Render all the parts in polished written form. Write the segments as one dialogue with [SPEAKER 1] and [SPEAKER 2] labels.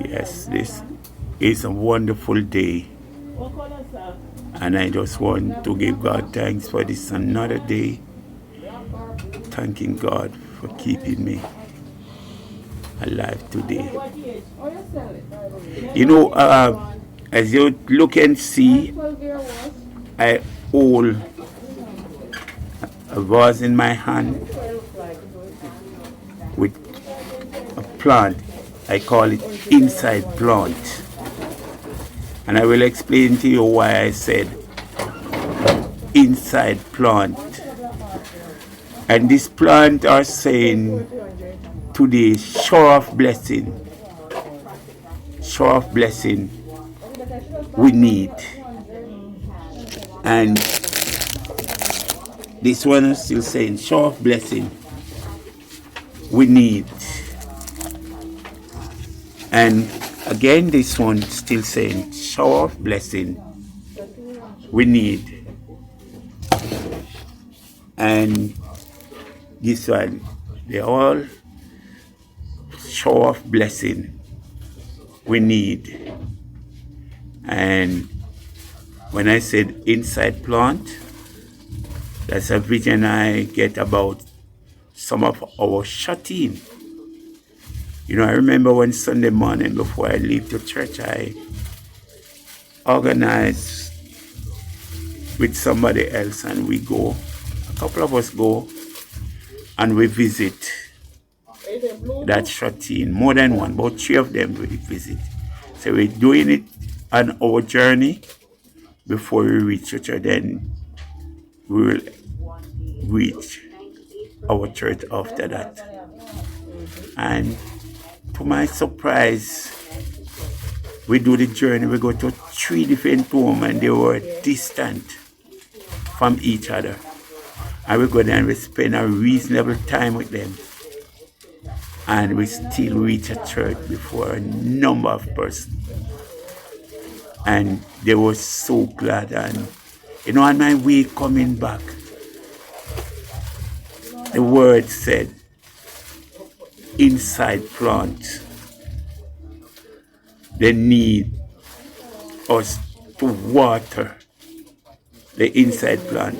[SPEAKER 1] Yes, this is a wonderful day. And I just want to give God thanks for this another day. Thanking God for keeping me alive today. You know, as you look and see, I hold a vase in my hand with a plant. I call it inside plant. And I will explain to you why I said inside plant. And this plant are saying today, shower of blessing. Shower of blessing we need. And this one is still saying, shower of blessing we need. And again, this one still saying, shower of blessing we need. And this one, they all shower of blessing we need. And when I said inside plant, that's a vision I get about some of our shut-in. You know, I remember one Sunday morning before I leave to church, I organized with somebody else and we go, a couple of us go and we visit that shut-in, more than one, about 3 of them we visit. So we're doing it on our journey before we reach church, then we will reach our church after that. And to my surprise, we do the journey, we go to 3 different homes and they were distant from each other. And we go there and we spend a reasonable time with them. And we still reach a church before a number of persons. And they were so glad. And you know, on my way coming back, the word said, inside plant, they need us to water the inside plant.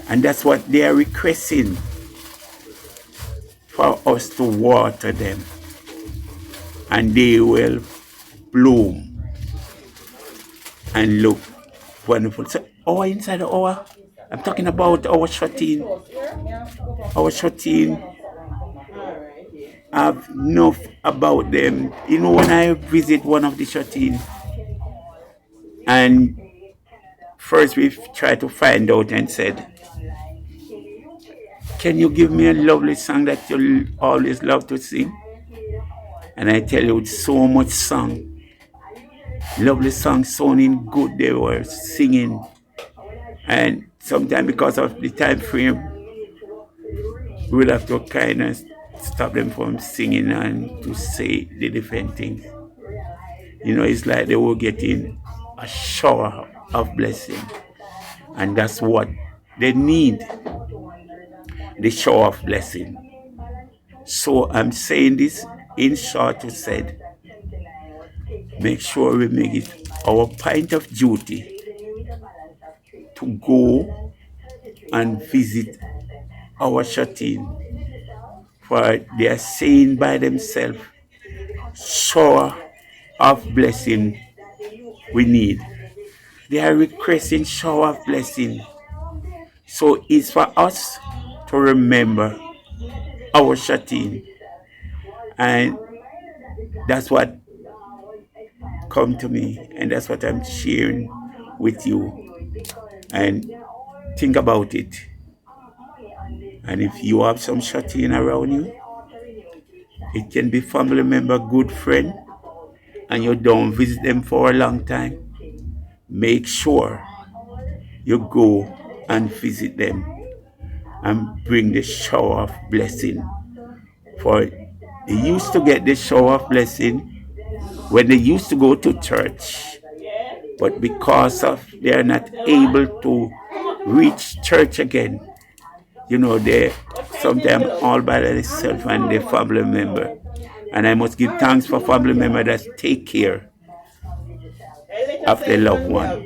[SPEAKER 1] And that's what they are requesting, for us to water them. And they will bloom and look wonderful. So our inside I'm talking about our shut-in. Our shut-in, I have enough about them. You know, when I visit one of the shut-in, and first we tried to find out and said, can you give me a lovely song that you always love to sing? And I tell you, so much song, lovely song, sounding good they were singing. And sometimes because of the time frame, we'll have to kind of stop them from singing and to say the different things. You know, it's like they were getting a shower of blessing. And that's what they need, the shower of blessing. So I'm saying this in short to say, make sure we make it our point of duty to go and visit our shut-in. For they are saying by themselves, shower of blessing we need. They are requesting shower of blessing. So it's for us to remember our shut-in. And that's what come to me, and that's what I'm sharing with you. And think about it. And if you have some shut-in around you, it can be family member, good friend, and you don't visit them for a long time, make sure you go and visit them and bring the shower of blessing. For they used to get the shower of blessing when they used to go to church, but because of they are not able to reach church again, You know, they sometimes all by themselves and their family member. And I must give thanks for family member that take care of their loved one.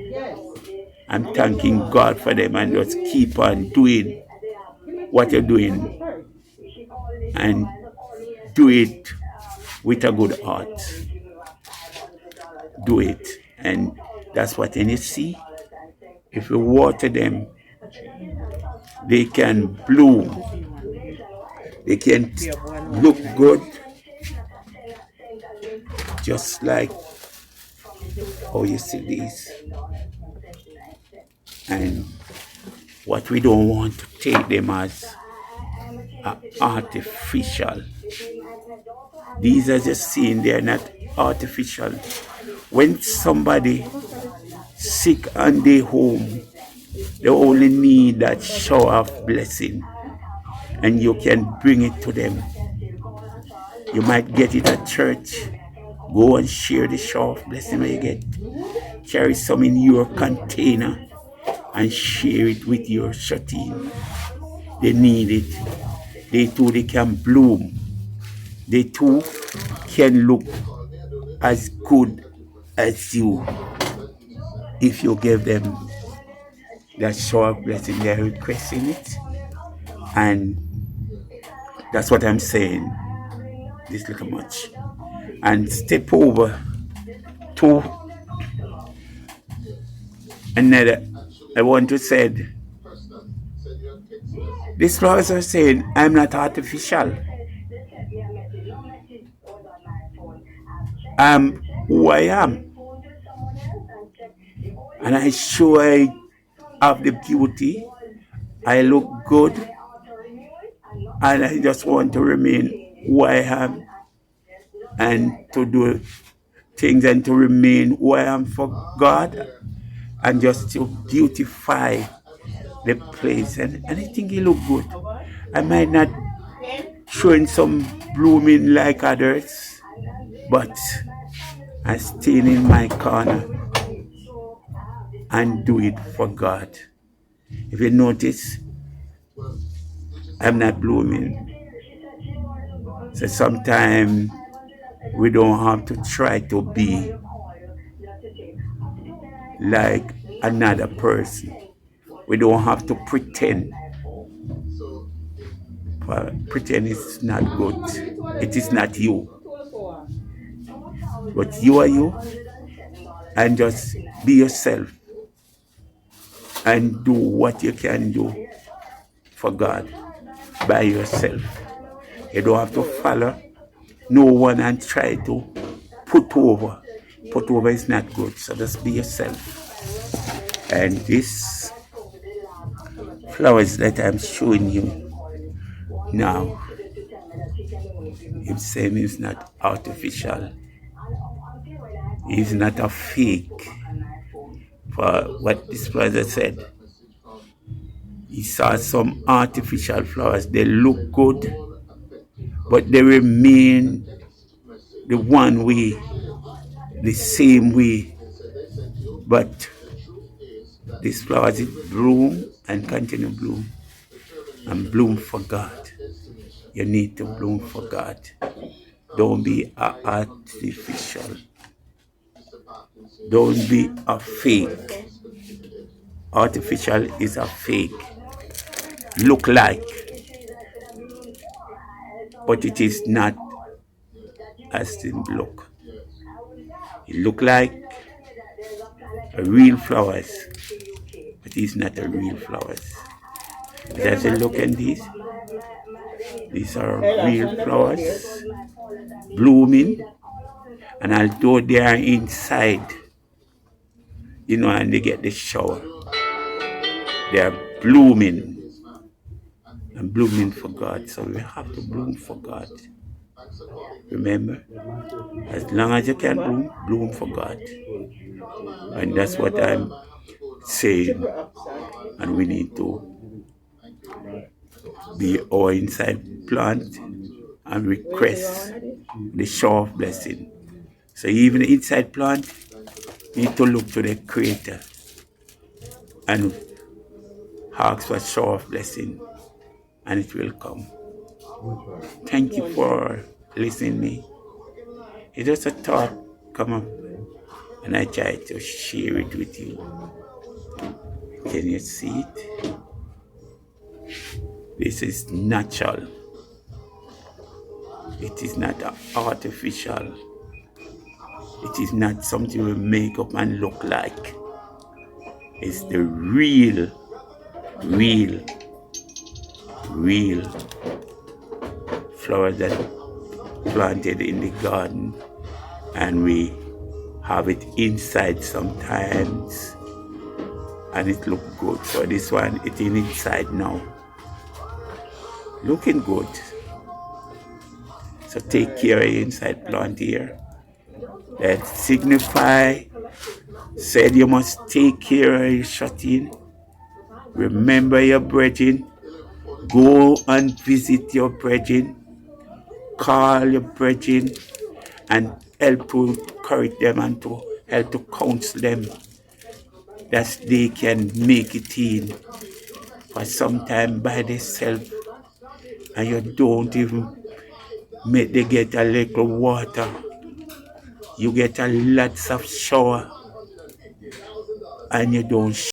[SPEAKER 1] I'm thanking God for them and just keep on doing what you're doing and do it with a good heart. Do it. And that's what you see. If you water them, they can bloom. They can look good, just like how you see these. And what we don't want to take them as artificial. These are just seen, they're not artificial. When somebody sick and they home, they only need that shower of blessing, and you can bring it to them. You might get it at church. Go and share the shower of blessing that you get. Carry some in your container and share it with your shut-in. They need it. They too, they can bloom. They too can look as good as you if you give them that shower of blessing. They're requesting it. And that's what I'm saying. This little much. And step over to another. I want to say, these flowers are saying, I'm not artificial. I'm who I am. And I sure I have the beauty. I look good. And I just want to remain who I am and to do things and to remain who I am for God and just to beautify the place. And I think it look good. I might not showing some blooming like others, but I stay in my corner and do it for God. If you notice, I'm not blooming. So sometimes we don't have to try to be like another person. We don't have to pretend. Pretend is not good. It is not you. But you are you. And just be yourself. And do what you can do for God by yourself. You don't have to follow no one and try to put over. Put over is not good. So just be yourself. And these flowers that I'm showing you now, it's saying it's not artificial. It's not a fake. For what this brother said, he saw some artificial flowers. They look good, but they remain the one way, the same way. But these flowers bloom and continue bloom and bloom for God. You need to bloom for God. Don't be artificial. Don't be a fake. Artificial is a fake. Look like, but it is not as it look. It look like a real flowers, but it's not a real flowers. But as you look at these are real flowers blooming, and although they are inside, you know, and they get the shower, they are blooming and blooming for God. So we have to bloom for God. Remember, as long as you can bloom, bloom for God. And that's what I'm saying. And we need to be our inside plant and request the shower of blessing. So even the inside plant need to look to the Creator and ask for shower of blessing. and it will come. Thank you for listening me. It was a thought come up and I try to share it with you. Can you see it? This is natural. It is not artificial. It is not something we make up and look like. It's the real flower that planted in the garden, and we have it inside sometimes and it look good. So this one, it is inside now, looking good. So take care of your inside plant here. That signify said you must take care of your shut-in. Remember your brethren. Go and visit your brethren. Call your brethren and help to encourage them and to help to counsel them that they can make it in. For sometime by themselves, and you don't even make they get a little water. You get a lots of shower and you don't